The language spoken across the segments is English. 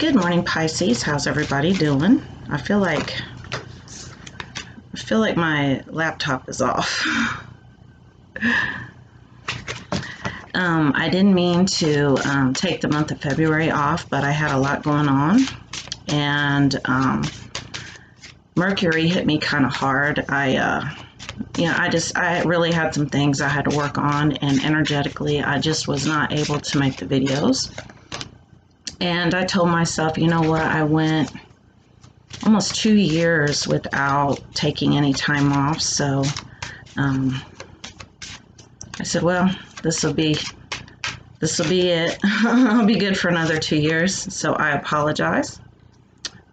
Good morning, Pisces. How's everybody doing? I feel like my laptop is off. I didn't mean to take the month of February off, but I had a lot going on, and Mercury hit me kind of hard. I really had some things I had to work on, and energetically, I just was not able to make the videos. And I told myself, you know what, I went almost 2 years without taking any time off, so I said, well, this will be it. I'll be good for another 2 years, so I apologize.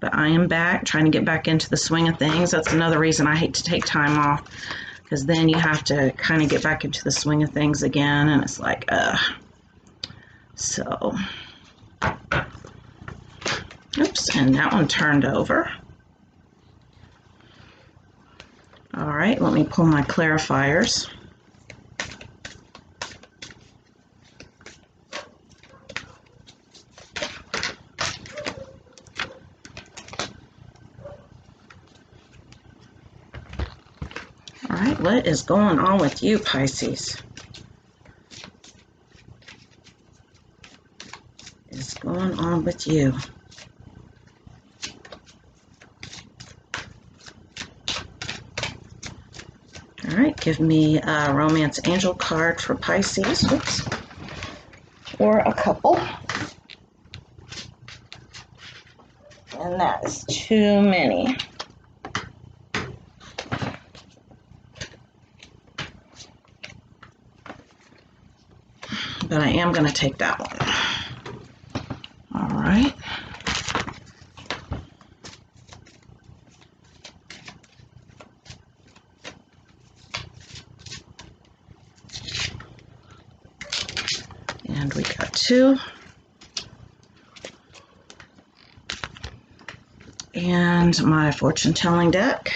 But I am back, trying to get back into the swing of things. That's another reason I hate to take time off, because then you have to kind of get back into the swing of things again, and it's like, so... Oops, and that one turned over. All right, let me pull my clarifiers. All right, what is going on with you, Pisces? What is going on with you? All right, give me a Romance Angel card for Pisces. Oops. Or a couple. And that is too many. But I am going to take that one. All right. And we got two. And my fortune telling deck.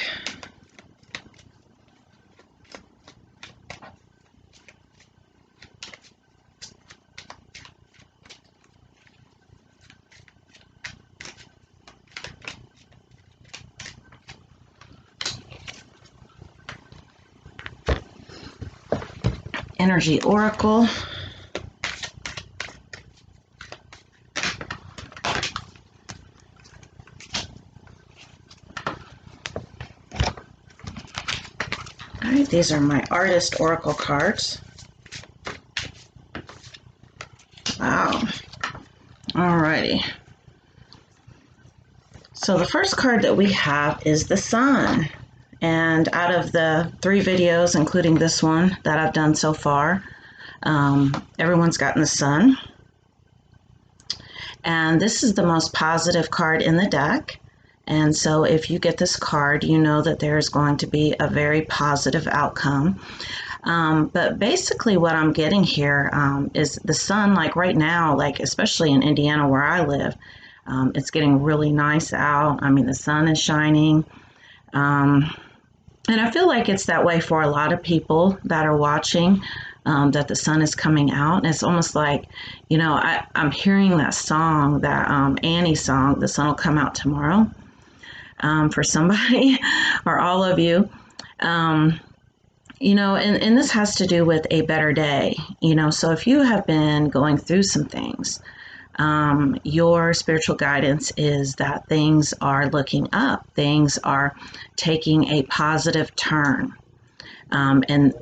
Energy Oracle. All right, these are my Artist Oracle cards. Wow. All righty. So the first card that we have is the Sun. And out of the 3 videos, including this one that I've done so far, everyone's gotten the Sun. And this is the most positive card in the deck. And so if you get this card, you know that there's going to be a very positive outcome. But basically what I'm getting here is the sun, like right now, like especially in Indiana where I live, it's getting really nice out. I mean, the sun is shining. And I feel like it's that way for a lot of people that are watching, that the sun is coming out. And it's almost like, you know, I'm hearing that song, that Annie song, The Sun Will Come Out Tomorrow. For somebody or all of you, you know, and this has to do with a better day, you know, so if you have been going through some things, your spiritual guidance is that things are looking up, things are taking a positive turn, and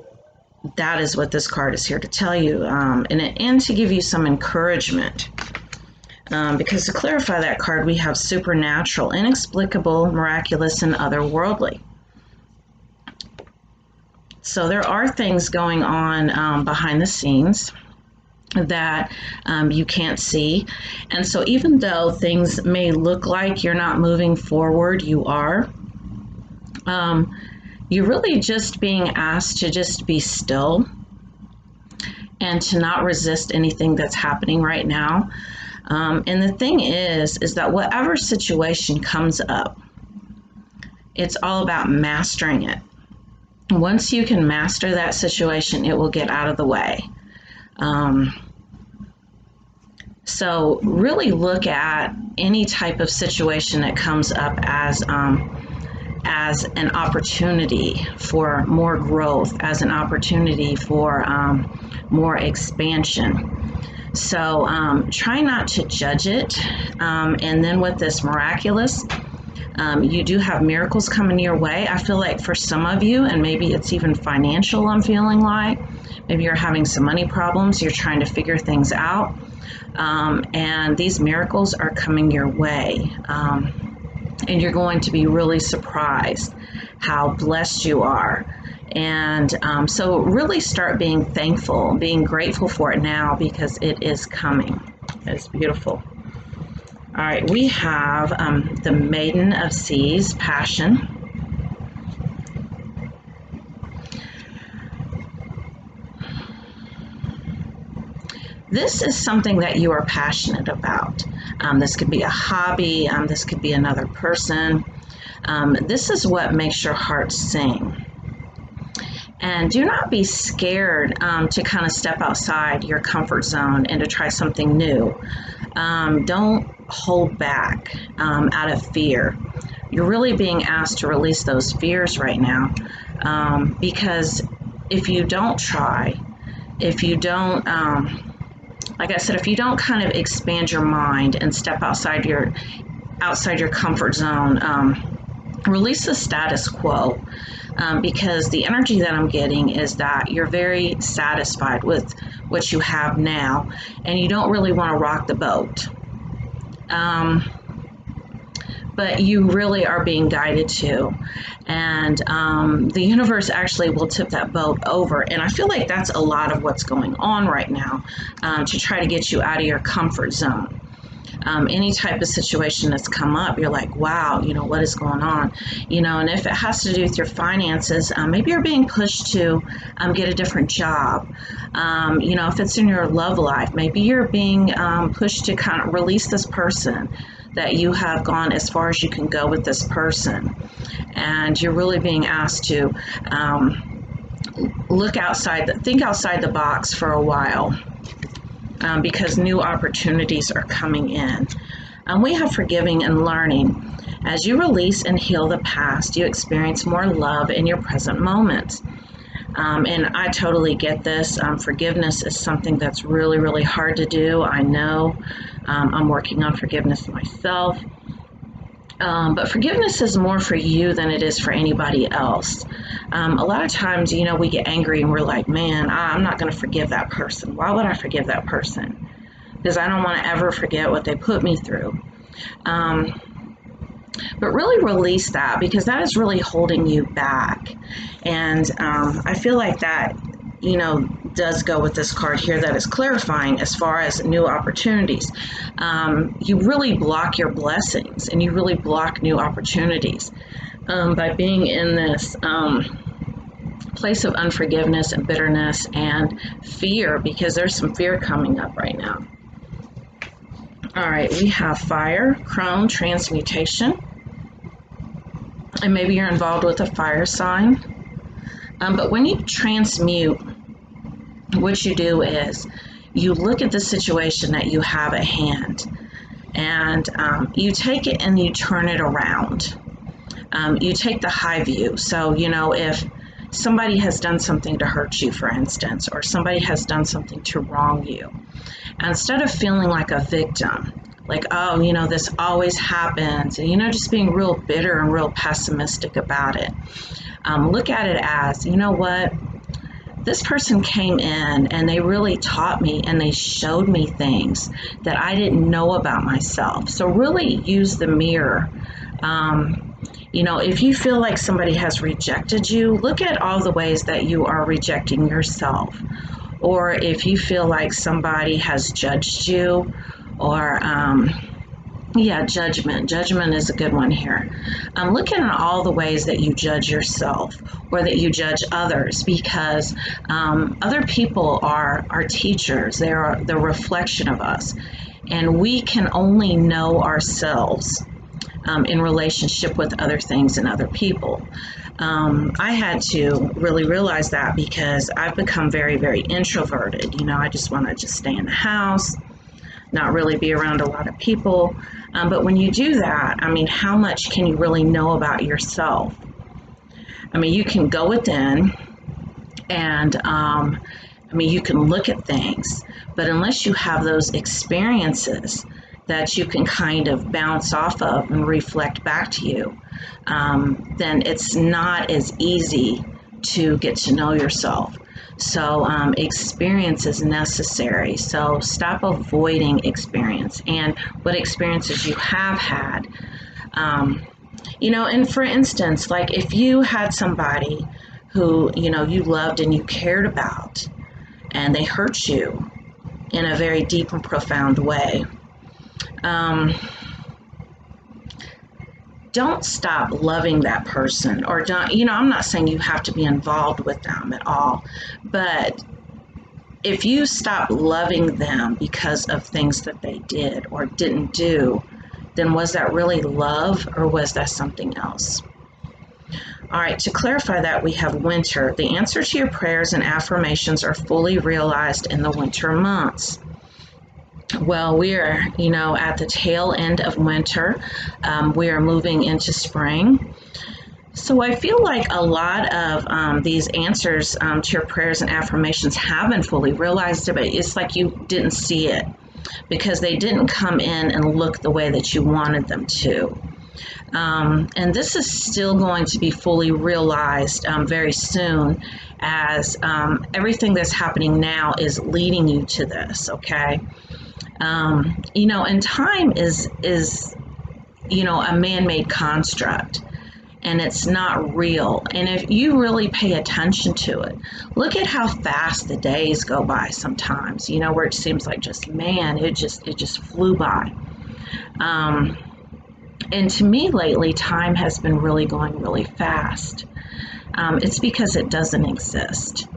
that is what this card is here to tell you, and to give you some encouragement. Because to clarify that card, we have supernatural, inexplicable, miraculous, and otherworldly. So there are things going on behind the scenes that you can't see. And so even though things may look like you're not moving forward, you are. You're really just being asked to just be still and to not resist anything that's happening right now. And the thing is that whatever situation comes up, it's all about mastering it. Once you can master that situation, it will get out of the way. So really look at any type of situation that comes up as an opportunity for more growth, as an opportunity for more expansion. So try not to judge it. And then with this miraculous, you do have miracles coming your way. I feel like for some of you, and maybe it's even financial, I'm feeling like, maybe you're having some money problems, you're trying to figure things out, and these miracles are coming your way. And you're going to be really surprised how blessed you are. And so really start being thankful, being grateful for it now, because it is coming. It's beautiful. All right, we have the Maiden of Seas, Passion. This is something that you are passionate about. This could be a hobby, this could be another person. This is what makes your heart sing. And do not be scared to kind of step outside your comfort zone and to try something new. Don't hold back out of fear. You're really being asked to release those fears right now, because if you don't try, if you don't, like I said, if you don't kind of expand your mind and step outside your comfort zone, release the status quo, because the energy that I'm getting is that you're very satisfied with what you have now, and you don't really want to rock the boat. But you really are being guided to, and the universe actually will tip that boat over. And I feel like that's a lot of what's going on right now, to try to get you out of your comfort zone. Any type of situation that's come up, you're like, wow, what is going on? And if it has to do with your finances, maybe you're being pushed to get a different job. If it's in your love life, maybe you're being pushed to kind of release this person, that you have gone as far as you can go with this person. And you're really being asked to think outside the box for a while. Because new opportunities are coming in. We have forgiving and learning. As you release and heal the past, you experience more love in your present moments. And I totally get this. Forgiveness is something that's really, really hard to do. I know. I'm working on forgiveness myself. But forgiveness is more for you than it is for anybody else. A lot of times, we get angry and we're like, man, I'm not going to forgive that person. Why would I forgive that person? Because I don't want to ever forget what they put me through. But really release that, because that is really holding you back. And I feel like that, does go with this card here that is clarifying as far as new opportunities. You really block your blessings, and you really block new opportunities by being in this place of unforgiveness and bitterness and fear, because there's some fear coming up right now. All right, we have fire, Crone, transmutation. And maybe you're involved with a fire sign. But when you transmute, what you do is you look at the situation that you have at hand, and you take it and you turn it around. You take the high view. So, if somebody has done something to hurt you, for instance, or somebody has done something to wrong you, instead of feeling like a victim, like, oh, this always happens, and, just being real bitter and real pessimistic about it, look at it as, what? This person came in and they really taught me, and they showed me things that I didn't know about myself. So really use the mirror. If you feel like somebody has rejected you, look at all the ways that you are rejecting yourself. Or if you feel like somebody has judged you, or judgment. Judgment is a good one here. I'm looking at all the ways that you judge yourself, or that you judge others, because other people are our teachers. They are the reflection of us. And we can only know ourselves in relationship with other things and other people. I had to really realize that, because I've become very, very introverted. I just want to just stay in the house. not really be around a lot of people. But when you do that, I mean, how much can you really know about yourself? I mean, you can go within and I mean, you can look at things, but unless you have those experiences that you can kind of bounce off of and reflect back to you, then it's not as easy to get to know yourself. So experience is necessary. So stop avoiding experience and what experiences you have had. You know, and for instance, like if you had somebody who, you know, you loved and you cared about, and they hurt you in a very deep and profound way, don't stop loving that person, or don't, you know, I'm not saying you have to be involved with them at all, but if you stop loving them because of things that they did or didn't do, then was that really love or was that something else? All right, to clarify that, we have winter. The answer to your prayers and affirmations are fully realized in the winter months. Well, we are, you know, at the tail end of winter. We are moving into spring. So I feel like a lot of these answers to your prayers and affirmations have been fully realized, but it's like you didn't see it because they didn't come in and look the way that you wanted them to. And this is still going to be fully realized very soon, as everything that's happening now is leading you to this, okay? You know, and time is you know, a man-made construct, and it's not real. And if you really pay attention to it, look at how fast the days go by sometimes, you know, where it seems like just, man, it just flew by. And to me lately, time has been really going really fast. It's because it doesn't exist.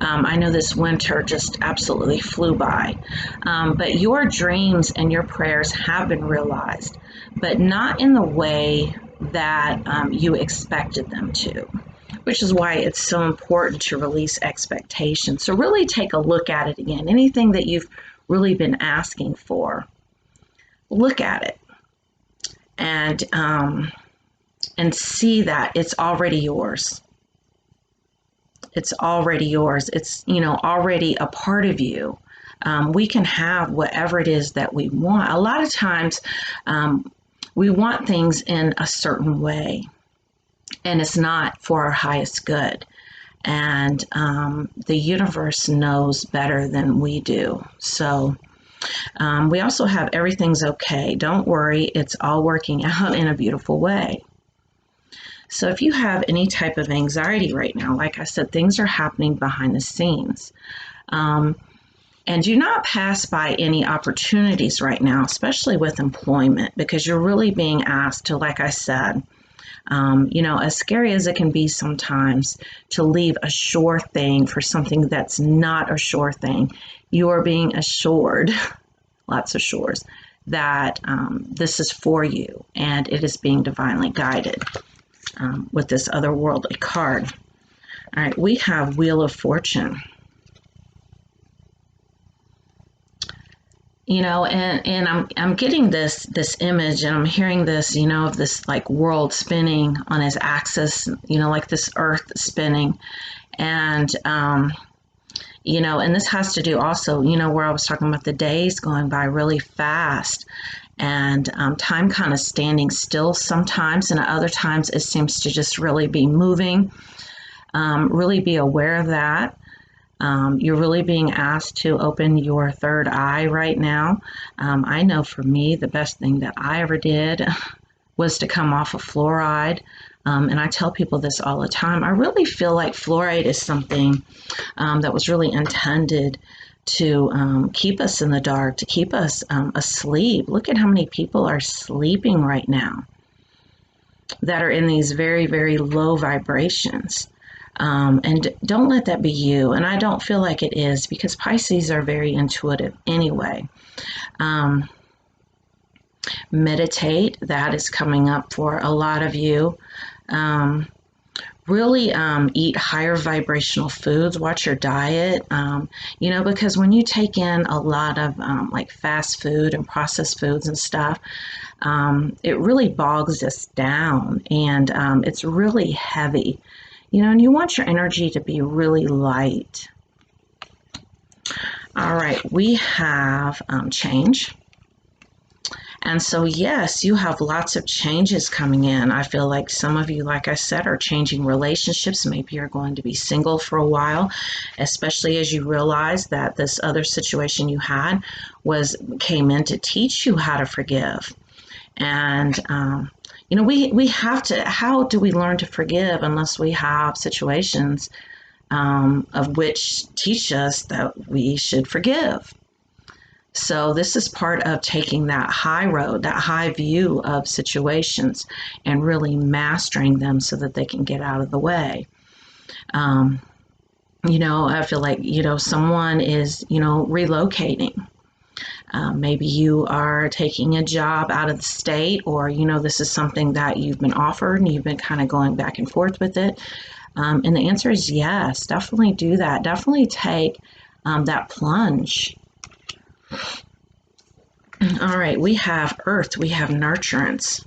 I know this winter just absolutely flew by. But your dreams and your prayers have been realized, but not in the way that you expected them to, which is why it's so important to release expectations. So really take a look at it again. Anything that you've really been asking for, look at it and see that it's already yours. It's already yours. It's, you know, already a part of you. We can have whatever it is that we want. A lot of times we want things in a certain way, and it's not for our highest good. And the universe knows better than we do. So we also have everything's okay. Don't worry, it's all working out in a beautiful way. So if you have any type of anxiety right now, like I said, things are happening behind the scenes. And do not pass by any opportunities right now, especially with employment, because you're really being asked to, like I said, you know, as scary as it can be sometimes to leave a sure thing for something that's not a sure thing, you are being assured, lots of shores, that this is for you and it is being divinely guided with this otherworldly card. All right, we have Wheel of Fortune. You know, and I'm getting this image, and I'm hearing this, you know, of this like world spinning on its axis, you know, like this earth spinning, and you know, and this has to do also, you know, where I was talking about the days going by really fast, and time kind of standing still sometimes, and at other times it seems to just really be moving. Really be aware of that. You're really being asked to open your third eye right now. I know for me, the best thing that I ever did was to come off of fluoride. And I tell people this all the time. I really feel like fluoride is something that was really intended to keep us in the dark, to keep us asleep. Look at how many people are sleeping right now that are in these very, very low vibrations. And don't let that be you. And I don't feel like it is, because Pisces are very intuitive anyway. Meditate, that is coming up for a lot of you. really eat higher vibrational foods. Watch your diet, because when you take in a lot of like fast food and processed foods and stuff, it really bogs us down, and it's really heavy, and you want your energy to be really light. All right, we have change. And so, yes, you have lots of changes coming in. I feel like some of you, like I said, are changing relationships. Maybe you're going to be single for a while, especially as you realize that this other situation you had came in to teach you how to forgive. And, we have to, how do we learn to forgive unless we have situations of which teach us that we should forgive? So this is part of taking that high road, that high view of situations, and really mastering them so that they can get out of the way. I feel like, someone is, relocating. Maybe you are taking a job out of the state, or, this is something that you've been offered and you've been kind of going back and forth with it. And the answer is yes, definitely do that. Definitely take that plunge. All right, we have earth, we have nurturance.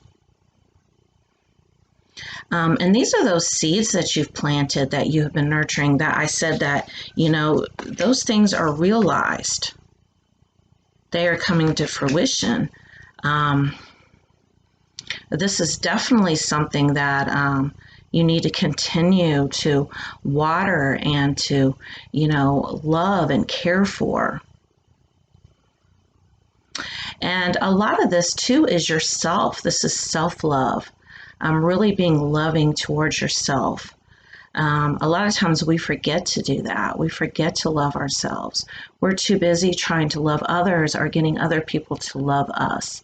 And these are those seeds that you've planted that you have been nurturing, that I said that, those things are realized. They are coming to fruition. This is definitely something that you need to continue to water and to, love and care for. And a lot of this too is yourself. This is self-love. Really being loving towards yourself. A lot of times we forget to do that. We forget to love ourselves. We're too busy trying to love others or getting other people to love us.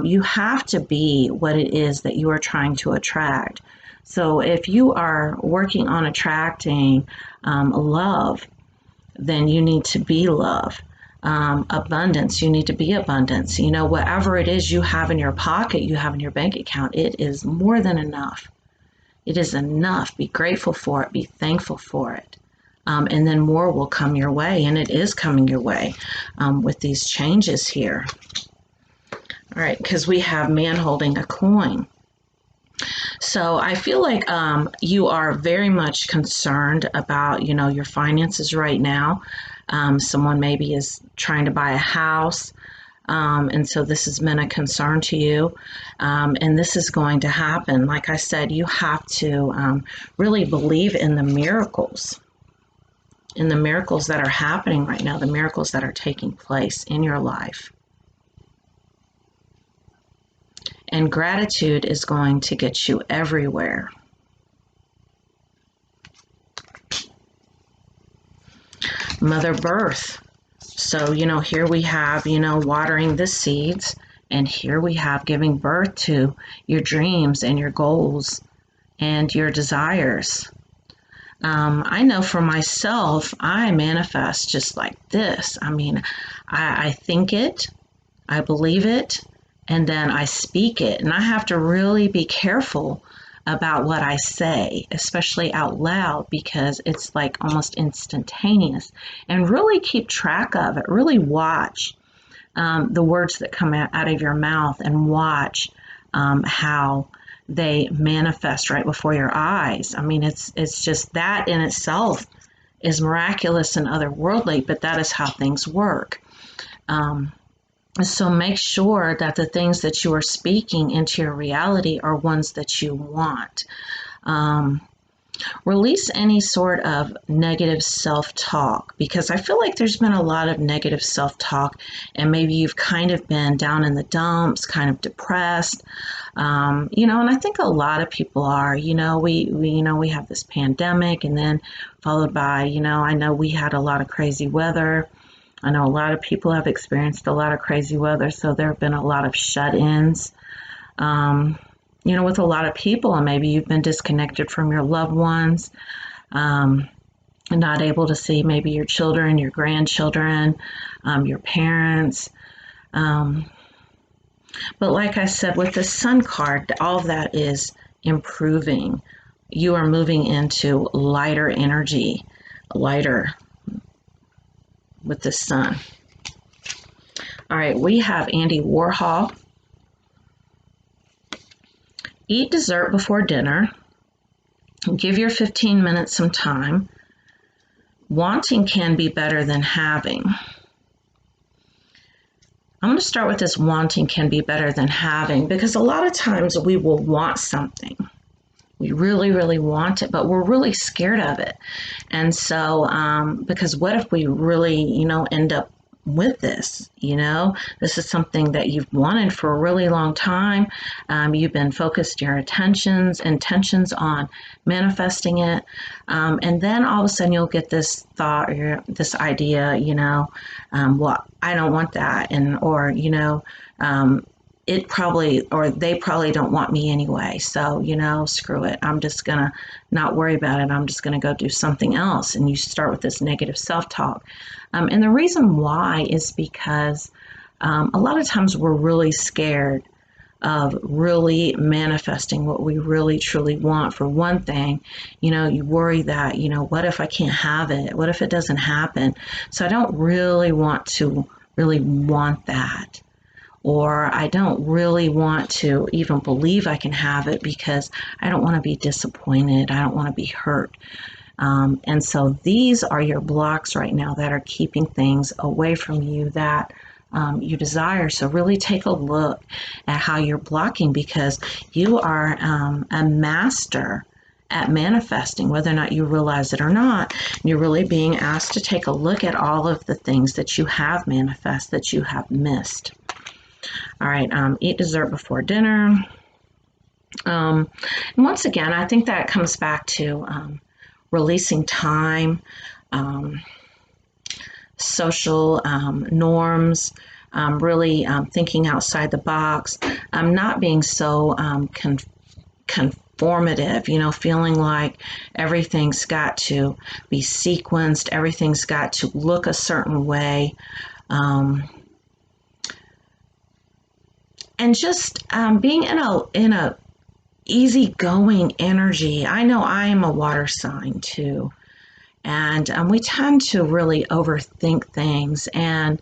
You have to be what it is that you are trying to attract. So if you are working on attracting love, then you need to be love. Abundance, you need to be abundance. Whatever it is you have in your pocket, you have in your bank account, it is more than enough. It is enough. Be grateful for it. Be thankful for it. And then more will come your way, and it is coming your way with these changes here. All right, because we have man holding a coin. So I feel like you are very much concerned about, your finances right now. Someone maybe is trying to buy a house, and so this has been a concern to you, and this is going to happen. Like I said, you have to really believe in the miracles that are happening right now, the miracles that are taking place in your life. And gratitude is going to get you everywhere. Mother Birth. So, here we have, watering the seeds, and here we have giving birth to your dreams and your goals and your desires. I know for myself, I manifest just like this. I think it, I believe it, and then I speak it. And I have to really be careful about what I say, especially out loud, because it's like almost instantaneous. And really keep track of it. Really watch the words that come out of your mouth, and watch how they manifest right before your eyes. It's just that in itself is miraculous and otherworldly, but that is how things work. So make sure that the things that you are speaking into your reality are ones that you want. Release any sort of negative self-talk, because I feel like there's been a lot of negative self-talk, and maybe you've kind of been down in the dumps, kind of depressed, and I think a lot of people are. We have this pandemic, and then followed by, I know we had a lot of crazy weather. I know a lot of people have experienced a lot of crazy weather, so there have been a lot of shut-ins, with a lot of people, and maybe you've been disconnected from your loved ones, not able to see maybe your children, your grandchildren, your parents. But like I said, with the Sun card, all of that is improving. you are moving into lighter energy, lighter with the sun. All right, we have Andy Warhol. Eat dessert before dinner. Give your 15 minutes some time. Wanting can be better than having. I'm going to start with this wanting can be better than having, because a lot of times we will want something. We really, really want it, but we're really scared of it. And so, because what if we really, end up with this? This is something that you've wanted for a really long time. You've been focused your intentions on manifesting it. And then all of a sudden you'll get this thought or this idea, well, I don't want that. It probably, or they probably don't want me anyway. So, screw it. I'm just going to not worry about it. I'm just going to go do something else. And you start with this negative self-talk. And the reason why is because a lot of times we're really scared of really manifesting what we really truly want. For one thing, you worry that, what if I can't have it? What if it doesn't happen? So I don't really want to really want that. Or I don't really want to even believe I can have it because I don't want to be disappointed. I don't want to be hurt. And so these are your blocks right now that are keeping things away from you that you desire. So really take a look at how you're blocking, because you are a master at manifesting, whether or not you realize it or not. You're really being asked to take a look at all of the things that you have manifest that you have missed. All right, eat dessert before dinner. And once again, I think that comes back to releasing time, social norms, really thinking outside the box, not being so conformative, feeling like everything's got to be sequenced, everything's got to look a certain way. And just being in a easygoing energy. I know I am a water sign too, and we tend to really overthink things and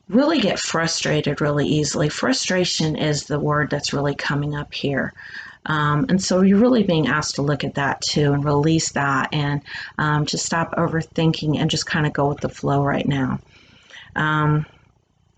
really get frustrated really easily. Frustration is the word that's really coming up here. And so you're really being asked to look at that too and release that, and just stop overthinking and just kind of go with the flow right now.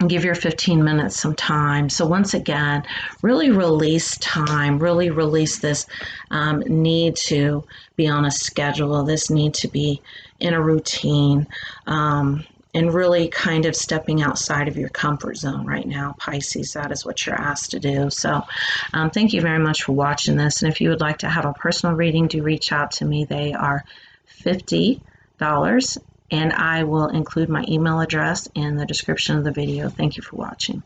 Give your 15 minutes some time. So once again, really release time, really release this need to be on a schedule, this need to be in a routine, and really kind of stepping outside of your comfort zone right now, Pisces. That is what you're asked to do. So thank you very much for watching this. And if you would like to have a personal reading, do reach out to me. They are $50. And I will include my email address in the description of the video. Thank you for watching.